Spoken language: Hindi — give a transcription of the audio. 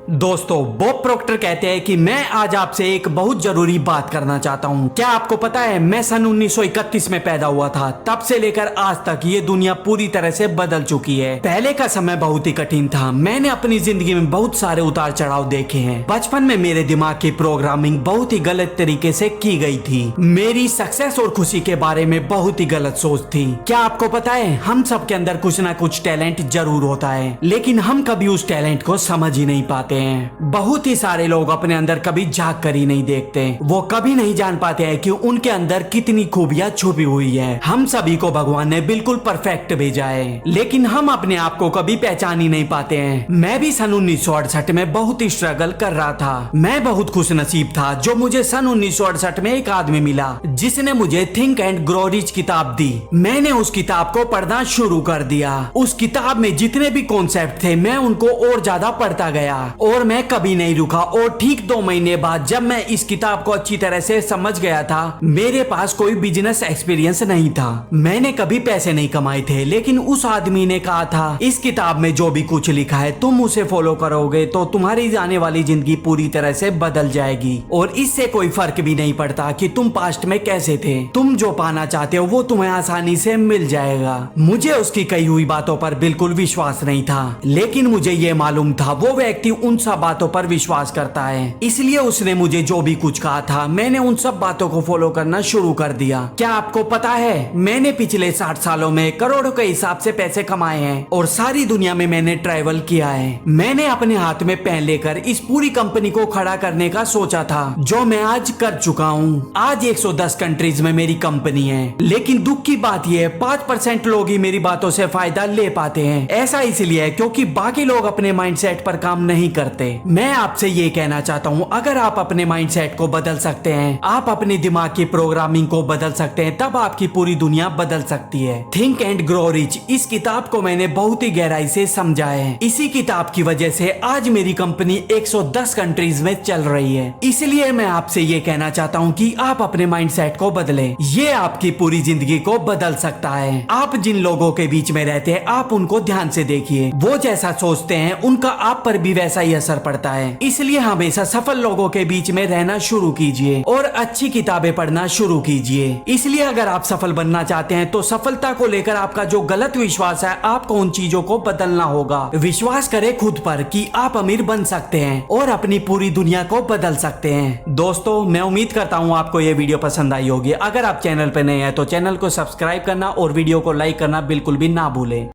दोस्तों, बॉब प्रोक्टर कहते हैं कि मैं आज आपसे एक बहुत जरूरी बात करना चाहता हूँ। क्या आपको पता है, मैं सन 1931 में पैदा हुआ था। तब से लेकर आज तक ये दुनिया पूरी तरह से बदल चुकी है। पहले का समय बहुत ही कठिन था। मैंने अपनी जिंदगी में बहुत सारे उतार चढ़ाव देखे हैं। बचपन में मेरे दिमाग की प्रोग्रामिंग बहुत ही गलत तरीके से की गई थी। मेरी सक्सेस और खुशी के बारे में बहुत ही गलत सोच थी। क्या आपको पता है, हम सबके अंदर कुछ ना कुछ टैलेंट जरूर होता है, लेकिन हम कभी उस टैलेंट को समझ ही नहीं पाते हैं। बहुत ही सारे लोग अपने अंदर कभी झांक कर ही नहीं देखते। वो कभी नहीं जान पाते हैं कि उनके अंदर कितनी खूबियां छुपी हुई है। हम सभी को भगवान ने बिल्कुल परफेक्ट भेजा है, लेकिन हम अपने आप को कभी पहचान ही नहीं पाते हैं। मैं भी सन 1968 में बहुत ही स्ट्रगल कर रहा था। मैं बहुत खुश नसीब था जो मुझे सन 1968 में एक आदमी मिला जिसने मुझे थिंक एंड ग्रो रिच किताब दी। मैंने उस किताब को पढ़ना शुरू कर दिया। उस किताब में जितने भी कॉन्सेप्ट थे, मैं उनको और ज्यादा पढ़ता गया और मैं कभी नहीं रुका। और ठीक 2 महीने बाद जब मैं इस किताब को अच्छी तरह से समझ गया था, मेरे पास कोई बिजनेस एक्सपीरियंस नहीं था। मैंने कभी पैसे नहीं कमाए थे, लेकिन उस आदमी ने कहा था, इस किताब में जो भी कुछ लिखा है, तुम उसे फॉलो करोगे तो तुम्हारी आने वाली जिंदगी पूरी तरह से बदल जाएगी। और इससे कोई फर्क भी नहीं पड़ता कि तुम पास्ट में कैसे थे। तुम जो पाना चाहते हो वो तुम्हें आसानी से मिल जाएगा। मुझे उसकी कही हुई बातों पर बिल्कुल विश्वास नहीं था, लेकिन मुझे ये मालूम था वो व्यक्ति उन सब बातों पर विश्वास करता है। इसलिए उसने मुझे जो भी कुछ कहा था, मैंने उन सब बातों को फॉलो करना शुरू कर दिया। क्या आपको पता है, मैंने पिछले 60 सालों में करोड़ों के हिसाब से पैसे कमाए हैं और सारी दुनिया में मैंने ट्रैवल किया है। मैंने अपने हाथ में पेन लेकर इस पूरी कंपनी को खड़ा करने का सोचा था, जो मैं आज कर चुका हूँ। आज 110 कंट्रीज में मेरी कंपनी है, लेकिन दुख की बात यह है 5% लोग ही मेरी बातों से फायदा ले पाते हैं। ऐसा इसलिए है क्योंकि बाकी लोग अपने माइंडसेट पर काम नहीं करते। मैं आपसे ये कहना चाहता हूँ, अगर आप अपने माइंडसेट को बदल सकते हैं, आप अपने दिमाग की प्रोग्रामिंग को बदल सकते हैं, तब आपकी पूरी दुनिया बदल सकती है। थिंक एंड ग्रो रिच, इस किताब को मैंने बहुत ही गहराई से समझा है। इसी किताब की वजह से आज मेरी कंपनी 110 कंट्रीज में चल रही है। इसलिए मैं आपसे ये कहना चाहता हूँ कि आप अपने माइंडसेट को बदलें। ये आपकी पूरी जिंदगी को बदल सकता है। आप जिन लोगों के बीच में रहते हैं, आप उनको ध्यान से देखिए। वो जैसा सोचते हैं, उनका आप पर भी वैसा ही असर पड़ता है। इसलिए हमेशा सफल लोगों के बीच में रहना शुरू कीजिए और अच्छी किताबें पढ़ना शुरू कीजिए। इसलिए अगर आप सफल बनना चाहते हैं, तो सफलता को लेकर आपका जो गलत विश्वास है, आपको उन चीजों को बदलना होगा। विश्वास करें खुद पर कि आप अमीर बन सकते हैं और अपनी पूरी दुनिया को बदल सकते हैं। दोस्तों, मैं उम्मीद करता हूँ आपको ये वीडियो पसंद आई होगी। अगर आप चैनल पर नए हैं तो चैनल को सब्सक्राइब करना और वीडियो को लाइक करना बिल्कुल भी ना भूलें।